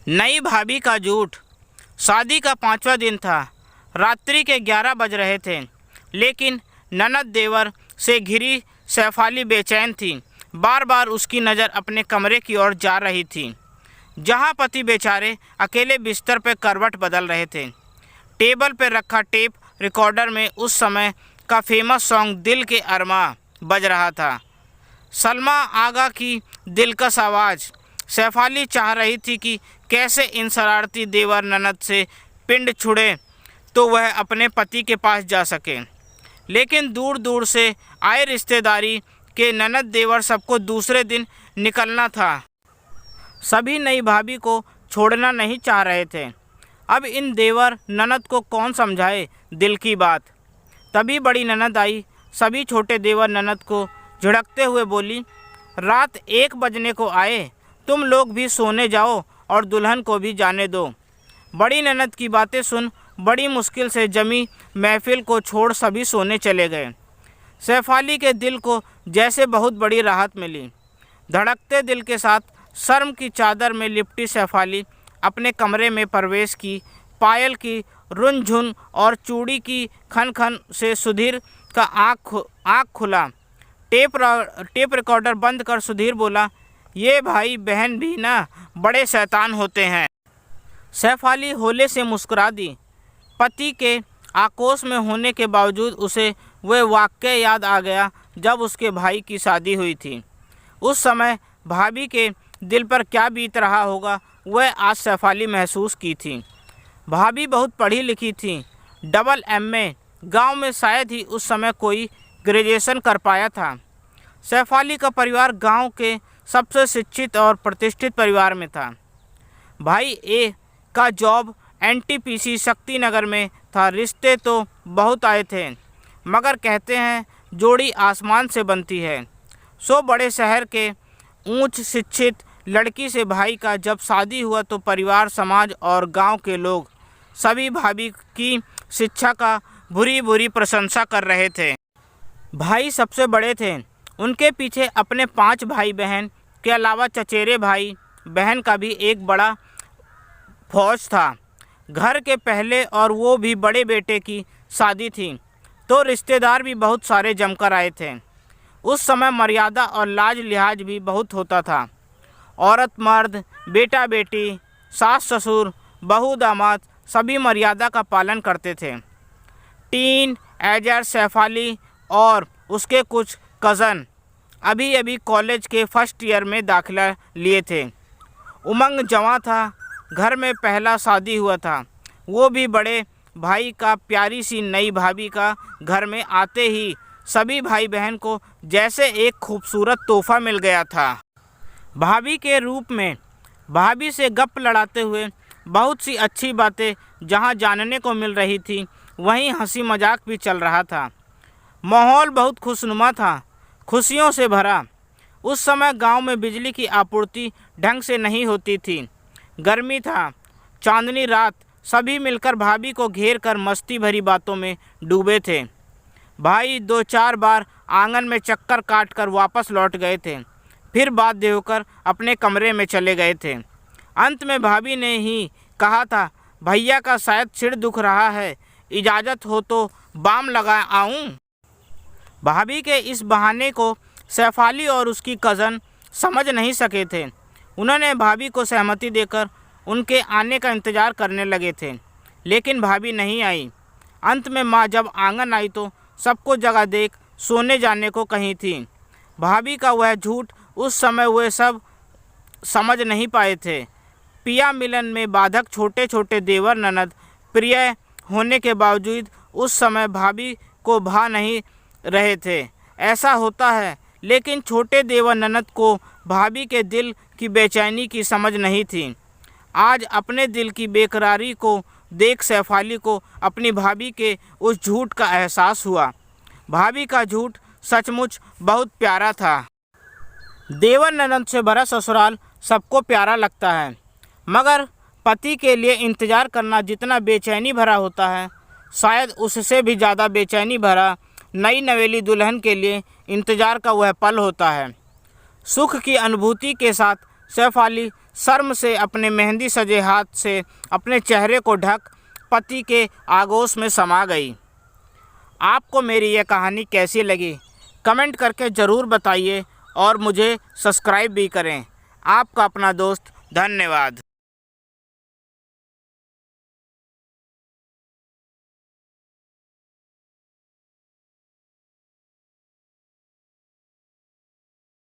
नई भाभी का झूठ। शादी का 5वां दिन था। रात्रि के 11 बज रहे थे, लेकिन ननद देवर से घिरी शेफाली बेचैन थी। बार बार उसकी नज़र अपने कमरे की ओर जा रही थी, जहां पति बेचारे अकेले बिस्तर पर करवट बदल रहे थे। टेबल पर रखा टेप रिकॉर्डर में उस समय का फेमस सॉन्ग दिल के अरमा बज रहा था। सलमा आगा की दिलकश आवाज़। शेफाली चाह रही थी कि कैसे इन शरारती देवर ननद से पिंड छुड़े तो वह अपने पति के पास जा सके, लेकिन दूर दूर से आए रिश्तेदारी के ननद देवर सबको दूसरे दिन निकलना था। सभी नई भाभी को छोड़ना नहीं चाह रहे थे। अब इन देवर ननद को कौन समझाए दिल की बात। तभी बड़ी ननद आई। सभी छोटे देवर ननद को झिड़कते हुए बोली, रात 1 बजने को आए, तुम लोग भी सोने जाओ और दुल्हन को भी जाने दो। बड़ी ननद की बातें सुन बड़ी मुश्किल से जमी महफिल को छोड़ सभी सोने चले गए। शेफाली के दिल को जैसे बहुत बड़ी राहत मिली। धड़कते दिल के साथ शर्म की चादर में लिपटी शेफाली अपने कमरे में प्रवेश की। पायल की रुनझुन और चूड़ी की खन खन से सुधीर का आँख खुला। टेप रिकॉर्डर बंद कर सुधीर बोला, ये भाई बहन भी ना बड़े शैतान होते हैं। शेफाली होले से मुस्कुरा दी। पति के आक्रोश में होने के बावजूद उसे वह वाक़या याद आ गया जब उसके भाई की शादी हुई थी। उस समय भाभी के दिल पर क्या बीत रहा होगा वह आज शेफाली महसूस की थी। भाभी बहुत पढ़ी लिखी थी, डबल MA। गांव में शायद ही उस समय कोई ग्रेजुएशन कर पाया था। शेफाली का परिवार गांव के सबसे शिक्षित और प्रतिष्ठित परिवार में था। भाई ए का जॉब NTPC शक्तिनगर में था। रिश्ते तो बहुत आए थे, मगर कहते हैं जोड़ी आसमान से बनती है। सो बड़े शहर के उच्च शिक्षित लड़की से भाई का जब शादी हुआ तो परिवार, समाज और गांव के लोग सभी भाभी की शिक्षा का बुरी बुरी प्रशंसा कर रहे थे। भाई सबसे बड़े थे। उनके पीछे अपने 5 भाई बहन के अलावा चचेरे भाई बहन का भी एक बड़ा फौज था। घर के पहले और वो भी बड़े बेटे की शादी थी तो रिश्तेदार भी बहुत सारे जमकर आए थे। उस समय मर्यादा और लाज लिहाज भी बहुत होता था। औरत मर्द, बेटा बेटी, सास ससुर, बहू दामाद सभी मर्यादा का पालन करते थे। टीन एजर शेफाली और उसके कुछ कज़न अभी अभी कॉलेज के फर्स्ट ईयर में दाखिला लिए थे। उमंग जवां था। घर में पहला शादी हुआ था, वो भी बड़े भाई का। प्यारी सी नई भाभी का घर में आते ही सभी भाई बहन को जैसे एक खूबसूरत तोहफा मिल गया था। भाभी के रूप में भाभी से गप लड़ाते हुए बहुत सी अच्छी बातें जहां जानने को मिल रही थी, वहीं हंसी मजाक भी चल रहा था। माहौल बहुत खुशनुमा था, खुशियों से भरा। उस समय गांव में बिजली की आपूर्ति ढंग से नहीं होती थी। गर्मी था, चांदनी रात। सभी मिलकर भाभी को घेर कर मस्ती भरी बातों में डूबे थे। भाई 2-4 बार आंगन में चक्कर काट कर वापस लौट गए थे, फिर बाध्य होकर अपने कमरे में चले गए थे। अंत में भाभी ने ही कहा था, भैया का शायद सिर दुख रहा है, इजाज़त हो तो बाम लगा आऊं। भाभी के इस बहाने को शेफाली और उसकी कज़न समझ नहीं सके थे। उन्होंने भाभी को सहमति देकर उनके आने का इंतज़ार करने लगे थे, लेकिन भाभी नहीं आई। अंत में माँ जब आंगन आई तो सबको जगह देख सोने जाने को कही थी। भाभी का वह झूठ उस समय वे सब समझ नहीं पाए थे। पिया मिलन में बाधक छोटे छोटे देवर ननद प्रिय होने के बावजूद उस समय भाभी को भा नहीं रहे थे। ऐसा होता है, लेकिन छोटे देवर ननद को भाभी के दिल की बेचैनी की समझ नहीं थी। आज अपने दिल की बेकरारी को देख शेफाली को अपनी भाभी के उस झूठ का एहसास हुआ। भाभी का झूठ सचमुच बहुत प्यारा था। देवर ननद से भरा ससुराल सबको प्यारा लगता है, मगर पति के लिए इंतज़ार करना जितना बेचैनी भरा होता है, शायद उससे भी ज़्यादा बेचैनी भरा नई नवेली दुल्हन के लिए इंतज़ार का वह पल होता है। सुख की अनुभूति के साथ शेफाली शर्म से अपने मेहंदी सजे हाथ से अपने चेहरे को ढक पति के आगोश में समा गई। आपको मेरी यह कहानी कैसी लगी कमेंट करके ज़रूर बताइए और मुझे सब्सक्राइब भी करें। आपका अपना दोस्त, धन्यवाद।